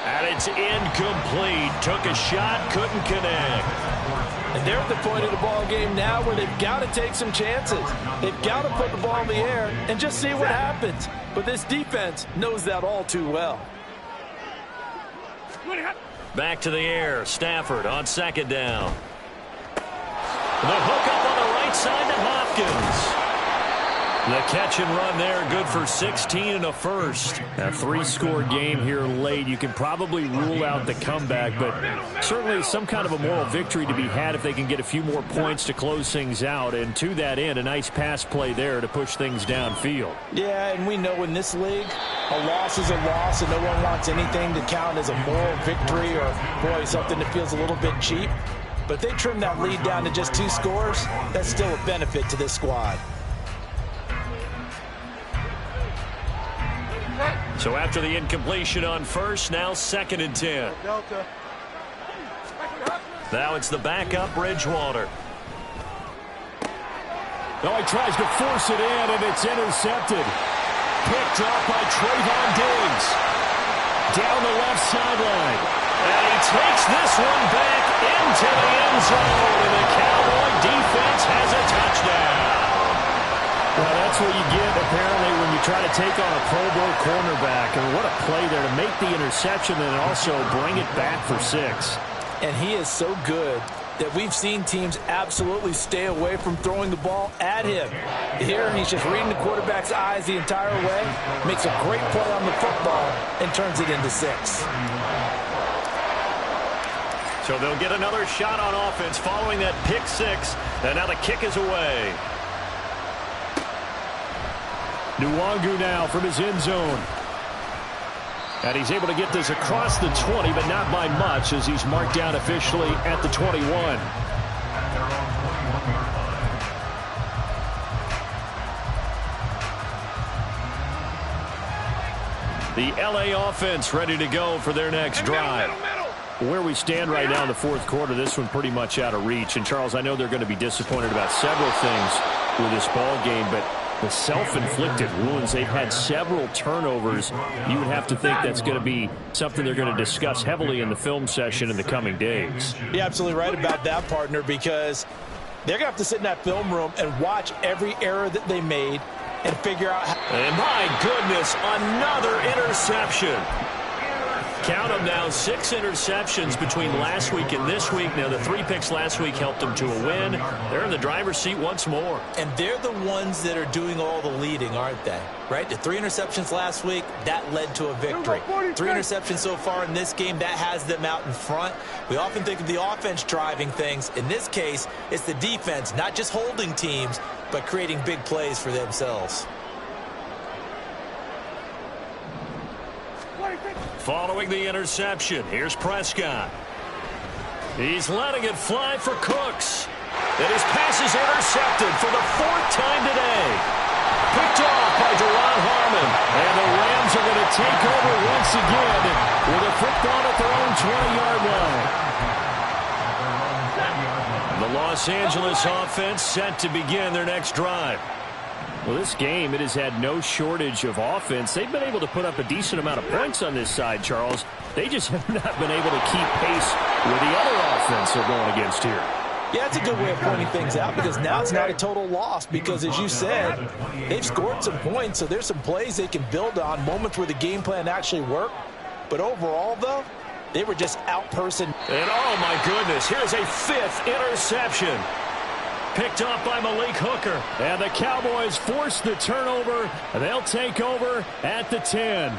And it's incomplete. Took a shot, couldn't connect. And they're at the point of the ball game now where they've got to take some chances. They've got to put the ball in the air and just see what happens. But this defense knows that all too well. Back to the air. Stafford on 2nd down. The hook up on the right side to Hopkins. The catch and run there, good for 16 and a first. A 3-score game here late. You can probably rule out the comeback, but certainly some kind of a moral victory to be had if they can get a few more points to close things out. And to that end, a nice pass play there to push things downfield. Yeah, and we know in this league, a loss is a loss, and no one wants anything to count as a moral victory or, boy, something that feels a little bit cheap. But if they trim that lead down to just 2 scores, that's still a benefit to this squad. So after the incompletion on 1st, now 2nd and 10. Now it's the backup Bridgewater. Oh, he tries to force it in, and it's intercepted. Picked up by Trayvon Diggs. down the left sideline. And he takes this one back into the end zone, and the Cowboy defense has a touchdown. Well, that's what you get, apparently, when you try to take on a Pro Bowl cornerback. And what a play there to make the interception and also bring it back for 6. And he is so good that we've seen teams absolutely stay away from throwing the ball at him. Here, he's just reading the quarterback's eyes the entire way, makes a great play on the football, and turns it into 6. So they'll get another shot on offense following that pick 6, and now the kick is away. Nwangu now from his end zone. And he's able to get this across the 20, but not by much, as he's marked down officially at the 21. The LA offense ready to go for their next drive. Where we stand right now in the fourth quarter, this one pretty much out of reach. And, Charles, I know they're going to be disappointed about several things with this ball game, but the self-inflicted wounds, they've had several turnovers. You would have to think that's going to be something they're going to discuss heavily in the film session in the coming days. You're absolutely right about that, partner, because they're going to have to sit in that film room and watch every error that they made and figure out how. And my goodness, another interception. Count them now, 6 interceptions between last week and this week. Now, the 3 picks last week helped them to a win. They're in the driver's seat once more. And they're the ones that are doing all the leading, aren't they? Right? The 3 interceptions last week, that led to a victory. 3 interceptions so far in this game, that has them out in front. We often think of the offense driving things. In this case, it's the defense, not just holding teams, but creating big plays for themselves. Following the interception, here's Prescott. He's letting it fly for Cooks. And his pass is intercepted for the 4th time today. Picked off by Duron Harmon. And the Rams are going to take over once again with a football at their own 20-yard line. The Los Angeles offense set to begin their next drive. Well, this game, it has had no shortage of offense. They've been able to put up a decent amount of points on this side, Charles. They just have not been able to keep pace with the other offense they're going against here. Yeah, it's a good way of pointing things out, because now it's not a total loss, because as you said, they've scored some points, so there's some plays they can build on, moments where the game plan actually worked. But overall, though, they were just out-personed. And oh my goodness, here's a 5th interception. Picked off by Malik Hooker. And the Cowboys force the turnover. And they'll take over at the 10.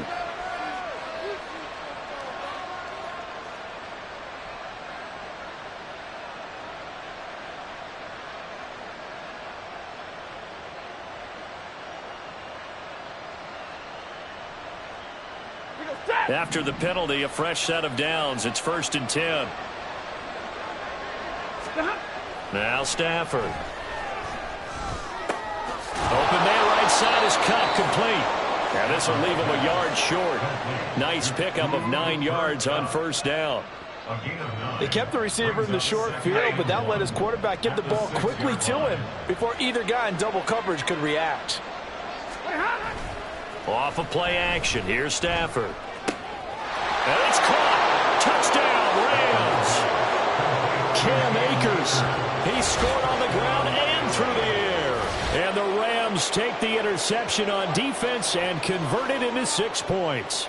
After the penalty, a fresh set of downs. It's 1st and 10. Now Stafford. Open man, right side is cut, complete. And this will leave him a yard short. Nice pickup of 9 yards on 1st down. They kept the receiver in the short field, but that let his quarterback get the ball quickly to him before either guy in double coverage could react. Off of play action, here's Stafford. And it's caught. Touchdown, Rams. Cam Akers. He scored on the ground and through the air. And the Rams take the interception on defense and convert it into 6 points.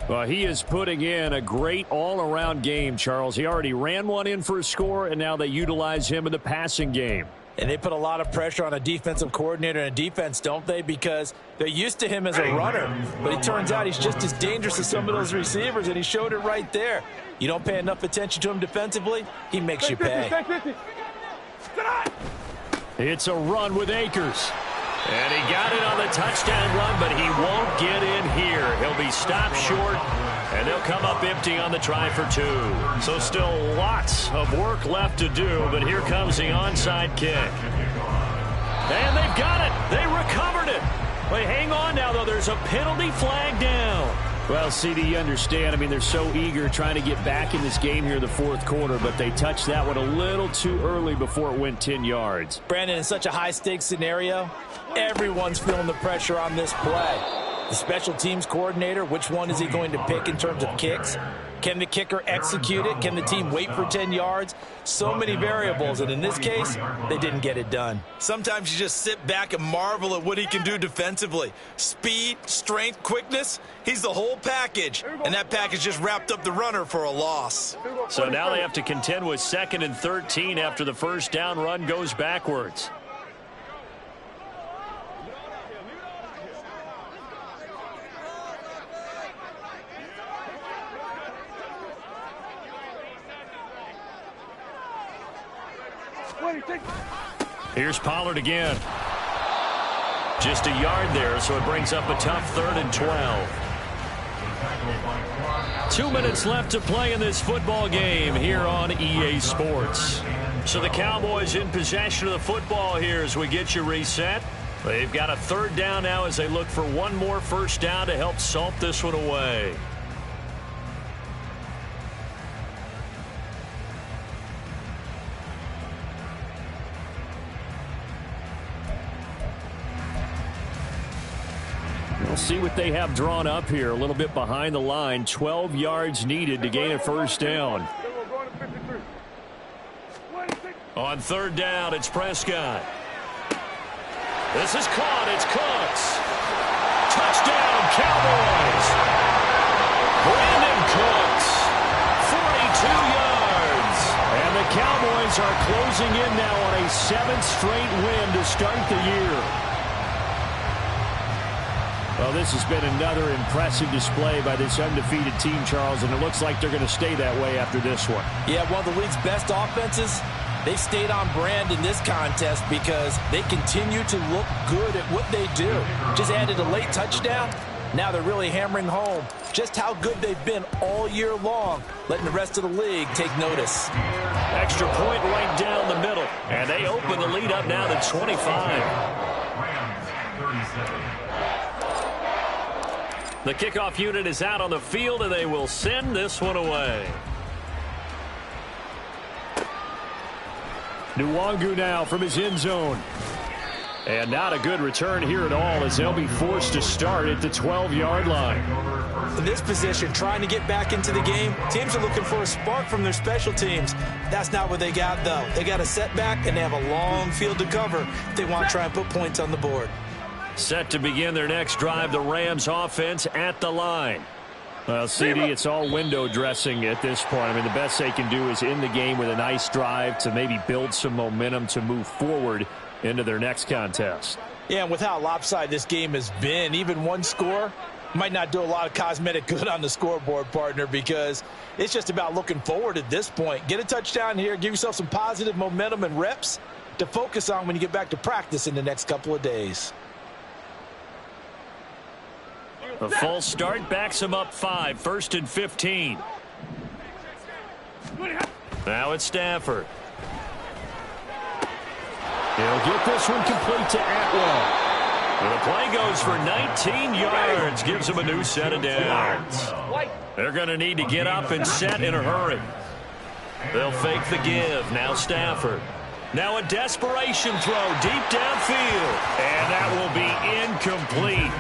Well, he is putting in a great all-around game, Charles. He already ran one in for a score, and now they utilize him in the passing game. And they put a lot of pressure on a defensive coordinator and a defense, don't they? Because they're used to him as a runner. But it turns out he's just as dangerous as some of those receivers, and he showed it right there. You don't pay enough attention to him defensively, he makes you pay. It's a run with Akers. And he got it on the touchdown run, but he won't get in here. He'll be stopped short, and they'll come up empty on the try for 2. So still lots of work left to do, but here comes the onside kick. And they've got it. They recovered it. But hang on now, though. There's a penalty flag down. Well, CD, you understand. I mean, they're so eager trying to get back in this game here in the fourth quarter, but they touched that one a little too early before it went 10 yards. Brandon, in such a high-stakes scenario, everyone's feeling the pressure on this play. The special teams coordinator, which one is he going to pick in terms of kicks? Can the kicker execute it? Can the team wait for 10 yards? So many variables, and in this case, they didn't get it done. Sometimes you just sit back and marvel at what he can do defensively. Speed, strength, quickness, he's the whole package. And that package just wrapped up the runner for a loss. So now they have to contend with 2nd and 13 after the first down run goes backwards. Here's Pollard again. Just a yard there, so it brings up a tough 3rd and 12. 2 minutes left to play in this football game here on EA Sports. So the Cowboys in possession of the football here as we get you reset. They've got a 3rd down now as they look for one more first down to help salt this one away. We'll see what they have drawn up here. A little bit behind the line. 12 yards needed to gain a first down. On 3rd down, it's Prescott. This is caught. It's Cooks. Touchdown, Cowboys. Brandon Cooks. 42 yards. And the Cowboys are closing in now on a 7th straight win to start the year. Well, this has been another impressive display by this undefeated team, Charles, and it looks like they're going to stay that way after this one. Yeah, one of the league's best offenses. They've stayed on brand in this contest because they continue to look good at what they do. Just added a late touchdown. Now they're really hammering home just how good they've been all year long, letting the rest of the league take notice. Extra point right down the middle, and they open the lead up now to 25. Rams 37. The kickoff unit is out on the field, and they will send this one away. Nwangu now from his end zone. And not a good return here at all as they'll be forced to start at the 12-yard line. In this position, trying to get back into the game, teams are looking for a spark from their special teams. That's not what they got, though. They got a setback, and they have a long field to cover if they want to try and put points on the board. Set to begin their next drive, the Rams offense at the line. Well, CD, it's all window dressing at this point. I mean, the best they can do is in the game with a nice drive to maybe build some momentum to move forward into their next contest. Yeah, and with how lopsided this game has been, even one score might not do a lot of cosmetic good on the scoreboard, partner, because it's just about looking forward at this point. Get a touchdown here, give yourself some positive momentum and reps to focus on when you get back to practice in the next couple of days. A false start backs him up 5, 1st and 15. Now it's Stafford. He'll get this one complete to Atwell. And the play goes for 19 yards, gives him a new set of downs. They're going to need to get up and set in a hurry. They'll fake the give. Now Stafford. Now a desperation throw deep downfield. And that will be incomplete.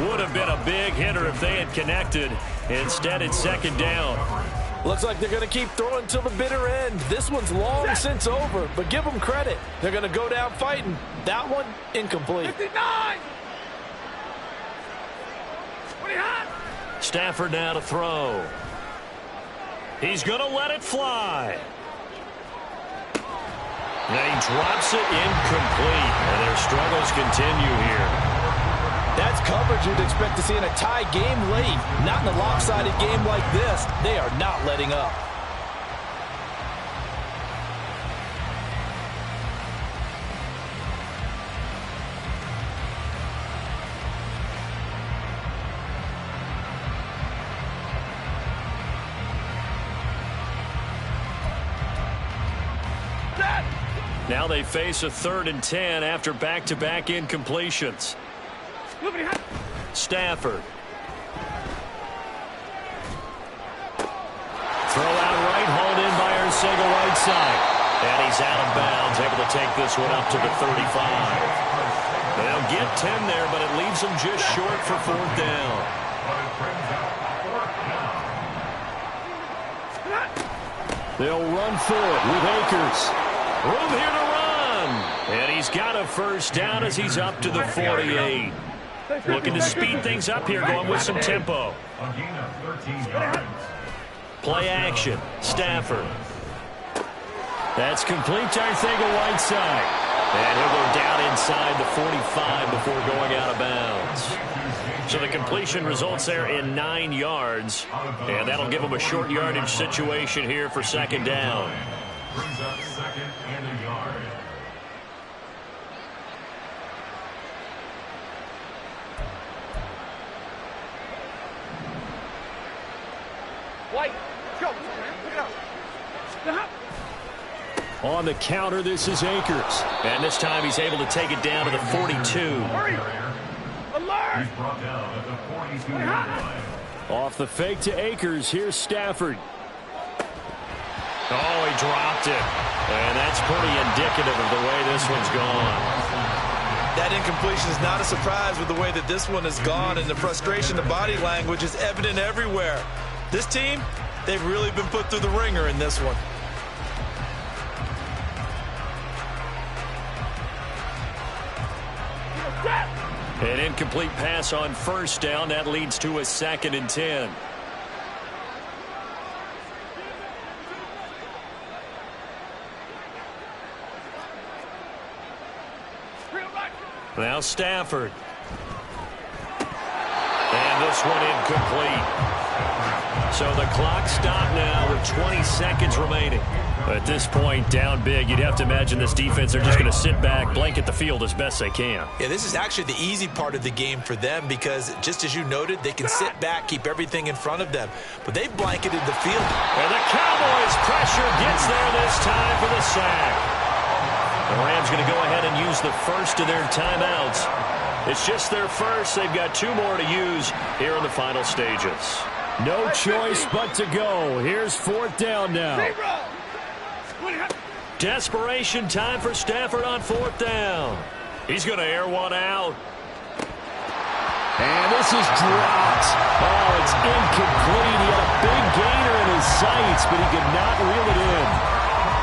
Would have been a big hitter if they had connected. Instead, it's 2nd down. Looks like they're going to keep throwing till the bitter end. This one's long since over, but give them credit. They're going to go down fighting. That one, incomplete. 59! Stafford now to throw. He's going to let it fly. And he drops it incomplete. And their struggles continue here. That's coverage you'd expect to see in a tie game late. Not in a lopsided game like this. They are not letting up. Now they face a 3rd and 10 after back-to-back incompletions. Stafford. Throw out right, hauled in by Arcega right side. And he's out of bounds, able to take this one up to the 35. They'll get 10 there, but it leaves them just short for 4th down. But it brings up 4th down. They'll run for it with Akers. Room here to run. And he's got a 1st down as he's up to the 48. Looking to speed things up here, going with some tempo. A gain of 13 yards. Play action. Stafford. That's complete to Arcega-Whiteside. And he'll go down inside the 45 before going out of bounds. So the completion results there in 9 yards. And that'll give him a short yardage situation here for 2nd down. Brings up 2nd and a yard. White, go. Pick it up. On the counter, this is Akers. And this time he's able to take it down to the 42. Hurry. Alert. He's brought down at the 42-yard line. Off the fake to Akers, here's Stafford. Oh, he dropped it. And that's pretty indicative of the way this one's gone. That incompletion is not a surprise with the way that this one has gone, and the frustration, the body language is evident everywhere. This team, they've really been put through the ringer in this one. An incomplete pass on 1st down. That leads to a 2nd and 10. Now Stafford. And this one incomplete. So the clock stopped now with 20 seconds remaining. At this point, down big, you'd have to imagine this defense, they're just going to sit back, blanket the field as best they can. Yeah, this is actually the easy part of the game for them because, just as you noted, they can sit back, keep everything in front of them. But they've blanketed the field. And the Cowboys' pressure gets there this time for the sack. The Rams going to go ahead and use the first of their timeouts. It's just their first. They've got 2 more to use here in the final stages. No choice but to go. Here's 4th down now. Desperation time for Stafford on 4th down. He's going to air one out. And this is dropped. Oh, it's incomplete. He had a big gainer in his sights, but he could not reel it in.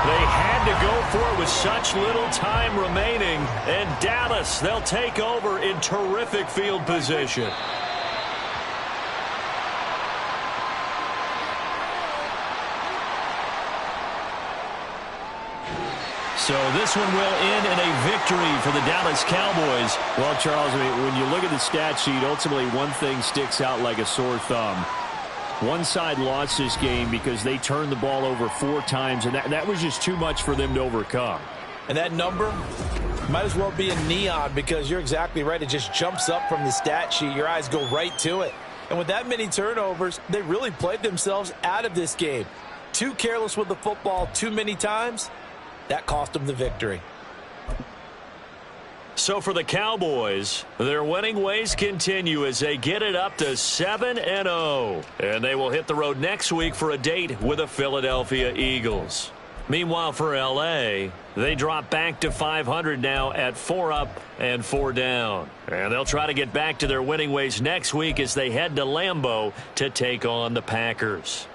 They had to go for it with such little time remaining. And Dallas, they'll take over in terrific field position. So this one will end in a victory for the Dallas Cowboys. Well, Charles, I mean, when you look at the stat sheet, ultimately one thing sticks out like a sore thumb. One side lost this game because they turned the ball over 4 times, and that was just too much for them to overcome. And that number might as well be in neon because you're exactly right. It just jumps up from the stat sheet. Your eyes go right to it. And with that many turnovers, they really played themselves out of this game. Too careless with the football too many times. That cost them the victory. So for the Cowboys, their winning ways continue as they get it up to 7-0. And they will hit the road next week for a date with the Philadelphia Eagles. Meanwhile, for L.A., they drop back to 500 now at 4 up and 4 down. And they'll try to get back to their winning ways next week as they head to Lambeau to take on the Packers.